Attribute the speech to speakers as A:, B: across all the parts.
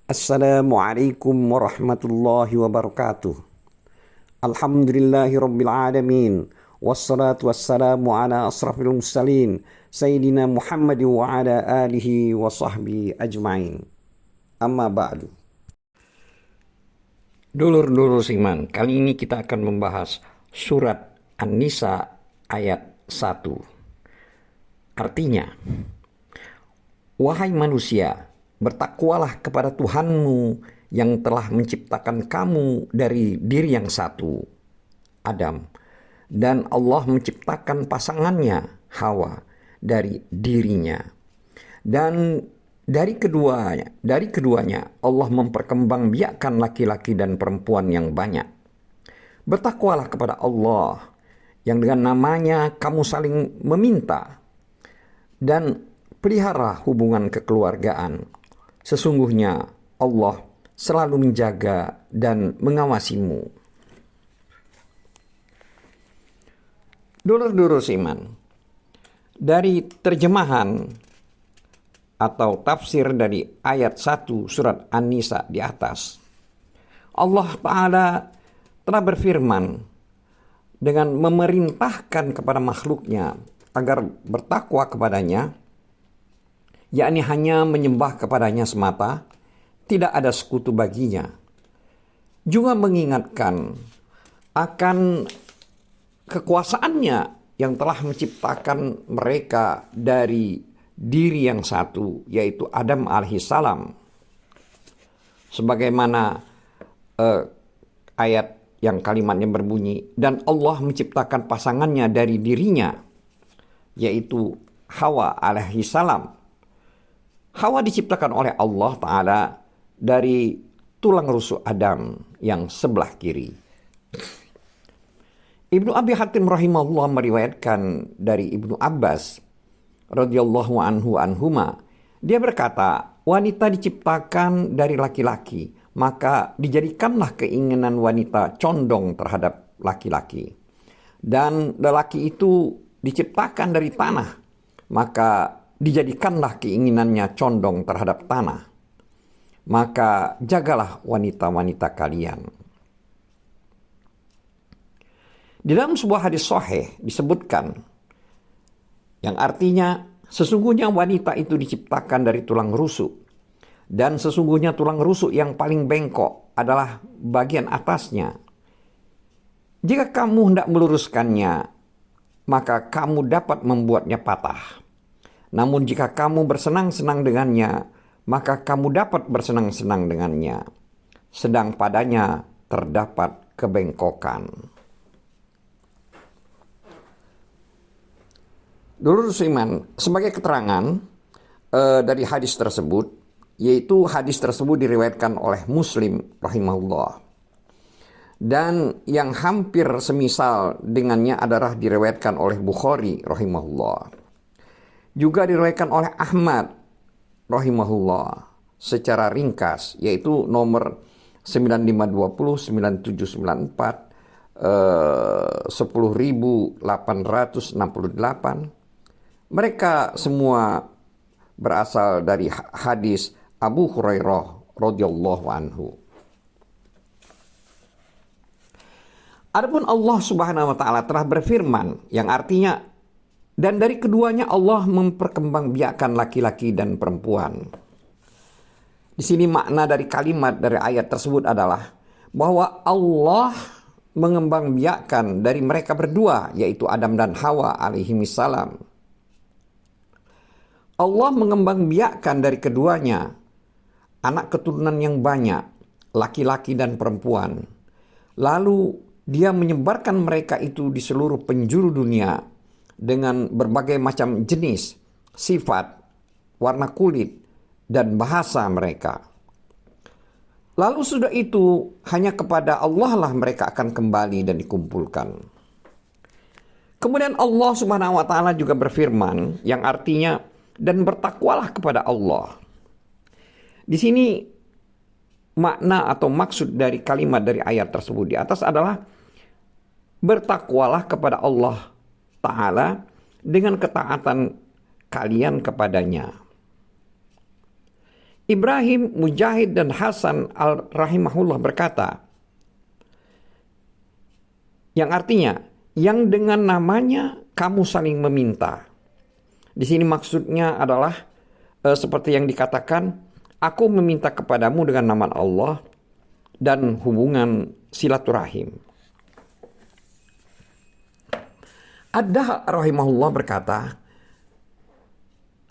A: Assalamualaikum warahmatullahi wabarakatuh. Alhamdulillahi rabbil alamin. Wassalatu wassalamu ala asrafil mursalin Sayyidina Muhammad wa ala alihi wa sahbihi ajma'in. Amma ba'du. Dulur-dulur Iman, kali ini kita akan membahas surat An-Nisa ayat 1. Artinya, wahai manusia, bertakwalah kepada Tuhanmu yang telah menciptakan kamu dari diri yang satu, Adam, dan Allah menciptakan pasangannya, Hawa, dari dirinya. Dan dari keduanya Allah memperkembangbiakkan laki-laki dan perempuan yang banyak. Bertakwalah kepada Allah yang dengan namanya kamu saling meminta, dan pelihara hubungan kekeluargaan. Sesungguhnya Allah selalu menjaga dan mengawasimu. Dulur-dulur iman, dari terjemahan atau tafsir dari ayat 1 surat An-Nisa di atas, Allah Ta'ala telah berfirman dengan memerintahkan kepada makhluknya agar bertakwa kepadanya, yakni hanya menyembah kepadanya semata, tidak ada sekutu baginya. Juga mengingatkan akan kekuasaannya yang telah menciptakan mereka dari diri yang satu, yaitu Adam alaihissalam. Sebagaimana ayat yang kalimatnya berbunyi, dan Allah menciptakan pasangannya dari dirinya, yaitu Hawa alaihissalam. Hawa diciptakan oleh Allah Ta'ala dari tulang rusuk Adam yang sebelah kiri. Ibnu Abi Hatim rahimahullah meriwayatkan dari Ibnu Abbas radhiyallahu anhuma, dia berkata, wanita diciptakan dari laki-laki, maka dijadikanlah keinginan wanita condong terhadap laki-laki. Dan lelaki itu diciptakan dari tanah, maka dijadikanlah keinginannya condong terhadap tanah. Maka jagalah wanita-wanita kalian. Di dalam sebuah hadis sahih disebutkan, yang artinya sesungguhnya wanita itu diciptakan dari tulang rusuk, dan sesungguhnya tulang rusuk yang paling bengkok adalah bagian atasnya. Jika kamu hendak meluruskannya, maka kamu dapat membuatnya patah. Namun jika kamu bersenang-senang dengannya, maka kamu dapat bersenang-senang dengannya. Sedang padanya terdapat kebengkokan. Dulur seiman, sebagai keterangan dari hadis tersebut, yaitu hadis tersebut diriwayatkan oleh Muslim rahimahullah. Dan yang hampir semisal dengannya adalah diriwayatkan oleh Bukhari rahimahullah. Juga diriwayatkan oleh Ahmad rahimahullah secara ringkas, yaitu nomor 9520, 9794, 10868. Mereka semua berasal dari hadis Abu Hurairah radhiyallahu anhu. Adapun Allah Subhanahu wa taala telah berfirman yang artinya, dan dari keduanya Allah memperkembangbiakkan laki-laki dan perempuan. Di sini makna dari kalimat dari ayat tersebut adalah bahwa Allah mengembangbiakkan dari mereka berdua, yaitu Adam dan Hawa alaihimissalam. Allah mengembangbiakkan dari keduanya anak keturunan yang banyak, laki-laki dan perempuan. Lalu Dia menyebarkan mereka itu di seluruh penjuru dunia dengan berbagai macam jenis, sifat, warna kulit, dan bahasa mereka. Lalu sudah itu, hanya kepada Allah lah mereka akan kembali dan dikumpulkan. Kemudian Allah Subhanahu wa taala juga berfirman yang artinya, dan bertakwalah kepada Allah. Di sini makna atau maksud dari kalimat dari ayat tersebut di atas adalah bertakwalah kepada Allah Ta'ala dengan ketaatan kalian kepadanya. Ibrahim, Mujahid, dan Hasan al-Rahimahullah berkata, yang artinya, yang dengan namanya kamu saling meminta. Di sini maksudnya adalah seperti yang dikatakan, aku meminta kepadamu dengan nama Allah dan hubungan silaturahim. Ad-Dahr rahimahullah berkata,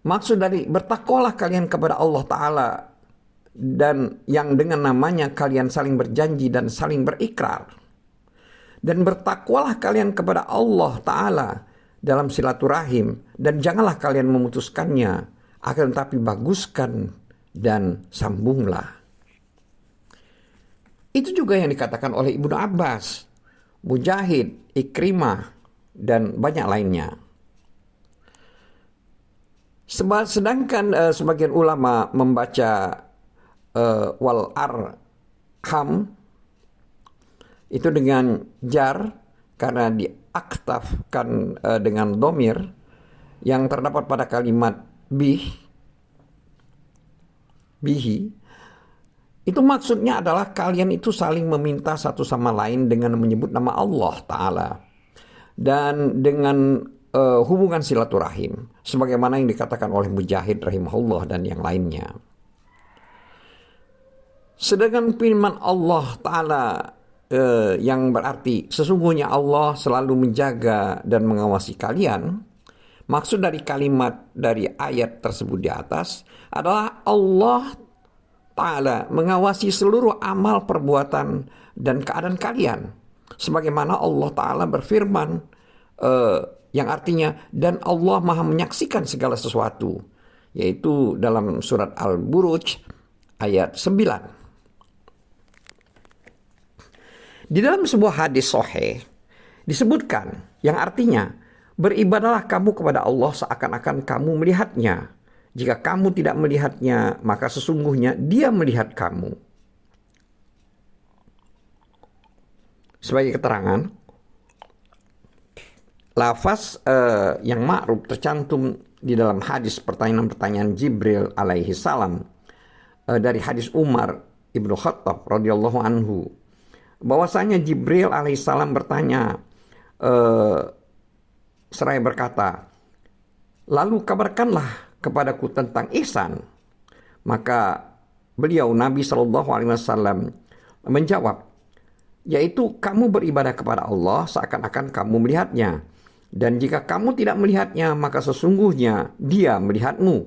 A: maksud dari bertakwalah kalian kepada Allah Ta'ala dan yang dengan namanya kalian saling berjanji dan saling berikrar. Dan bertakwalah kalian kepada Allah Ta'ala dalam silaturahim dan janganlah kalian memutuskannya, akan tetapi baguskan dan sambunglah. Itu juga yang dikatakan oleh Ibnu Abbas, Mujahid, Ikrimah, dan banyak lainnya. Sedangkan sebagian ulama membaca wal arham itu dengan jar karena diaktafkan dengan domir yang terdapat pada kalimat bihi. Itu maksudnya adalah kalian itu saling meminta satu sama lain dengan menyebut nama Allah Ta'ala dan dengan hubungan silaturahim sebagaimana yang dikatakan oleh Mujahid rahimahullah dan yang lainnya. Sedangkan firman Allah Ta'ala yang berarti sesungguhnya Allah selalu menjaga dan mengawasi kalian, maksud dari kalimat dari ayat tersebut di atas adalah Allah Ta'ala mengawasi seluruh amal, perbuatan, dan keadaan kalian. Sebagaimana Allah Ta'ala berfirman, yang artinya, dan Allah maha menyaksikan segala sesuatu. Yaitu dalam surat Al-Buruj ayat 9. Di dalam sebuah hadis sahih disebutkan yang artinya, beribadahlah kamu kepada Allah seakan-akan kamu melihatnya. Jika kamu tidak melihatnya, maka sesungguhnya Dia melihat kamu. Sebagai keterangan, lafaz yang ma'ruf tercantum di dalam hadis pertanyaan-pertanyaan Jibril alaihi salam dari hadis Umar ibnu Khattab radhiyallahu anhu, bahwasanya Jibril alaihissalam bertanya seraya berkata, lalu kabarkanlah kepadaku tentang ihsan. Maka beliau Nabi SAW menjawab, yaitu kamu beribadah kepada Allah seakan-akan kamu melihatnya, dan jika kamu tidak melihatnya maka sesungguhnya Dia melihatmu.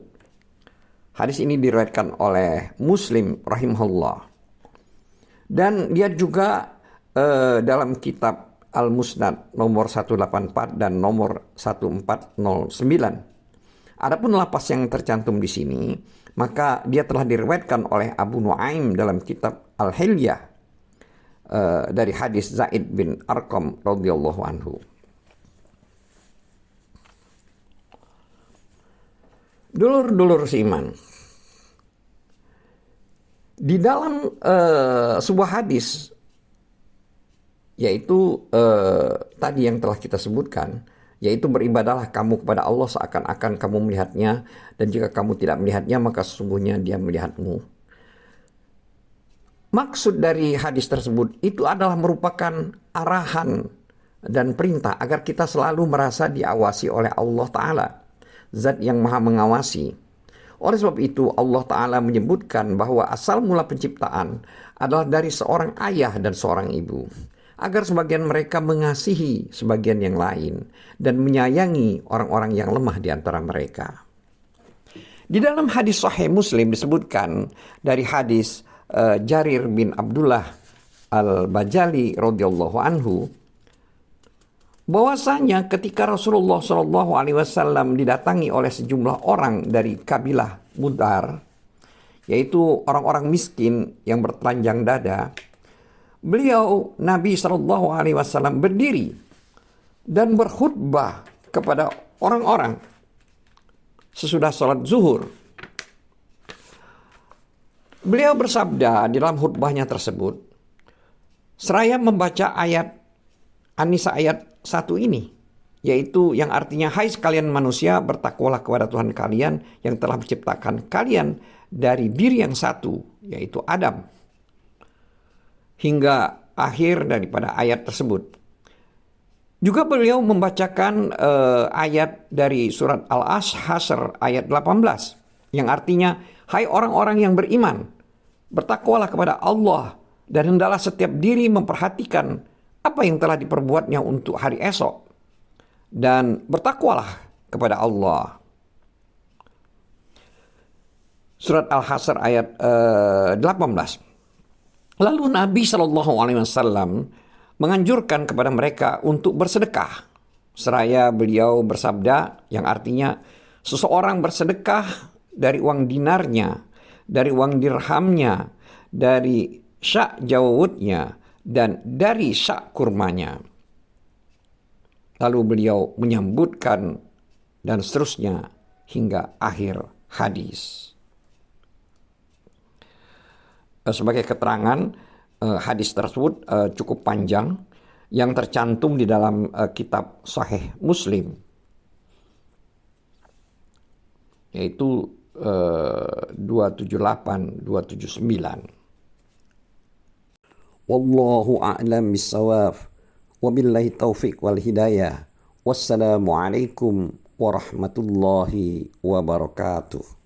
A: Hadis ini diriwayatkan oleh Muslim rahimahullah. Dan dia juga dalam kitab Al-Musnad nomor 184 dan nomor 1409. Adapun lafaz yang tercantum di sini, maka dia telah diriwayatkan oleh Abu Nuaim dalam kitab Al-Hilyah dari hadis Zaid bin Arqam radhiyallahu anhu. Dulur-dulur seiman, di dalam sebuah hadis, yaitu tadi yang telah kita sebutkan, yaitu beribadahlah kamu kepada Allah seakan-akan kamu melihatnya, dan jika kamu tidak melihatnya maka sesungguhnya Dia melihatmu. Maksud dari hadis tersebut itu adalah merupakan arahan dan perintah agar kita selalu merasa diawasi oleh Allah Ta'ala, Zat yang maha mengawasi. Oleh sebab itu Allah Ta'ala menyebutkan bahwa asal mula penciptaan adalah dari seorang ayah dan seorang ibu, agar sebagian mereka mengasihi sebagian yang lain dan menyayangi orang-orang yang lemah di antara mereka. Di dalam hadis Sahih Muslim disebutkan dari hadis Jarir bin Abdullah Al-Bajali radhiyallahu anhu, bahwasanya ketika Rasulullah SAW didatangi oleh sejumlah orang dari kabilah Mudar, yaitu orang-orang miskin yang bertelanjang dada, beliau Nabi SAW berdiri dan berkhutbah kepada orang-orang sesudah sholat zuhur. Beliau bersabda di dalam khutbahnya tersebut, seraya membaca ayat An-Nisa ayat 1 ini, yaitu yang artinya, hai sekalian manusia, bertakwalah kepada Tuhan kalian yang telah menciptakan kalian dari diri yang satu, yaitu Adam. Hingga akhir daripada ayat tersebut. Juga beliau membacakan ayat dari surat Al-Hasr ayat 18, yang artinya, hai orang-orang yang beriman, bertakwalah kepada Allah, dan hendaklah setiap diri memperhatikan apa yang telah diperbuatnya untuk hari esok, dan bertakwalah kepada Allah. Surat Al-Hasr ayat 18. Lalu Nabi SAW menganjurkan kepada mereka untuk bersedekah. Seraya beliau bersabda, yang artinya, seseorang bersedekah dari uang dinarnya, dari uang dirhamnya, dari syak jawudnya, dan dari syak kurmanya. Lalu beliau menyambutkan dan seterusnya hingga akhir hadis. Sebagai keterangan, hadis tersebut cukup panjang yang tercantum di dalam kitab Sahih Muslim, yaitu 278-279. Wallahu a'lam bissawab. Wabillahi taufiq wal hidayah. Wassalamualaikum warahmatullahi wabarakatuh.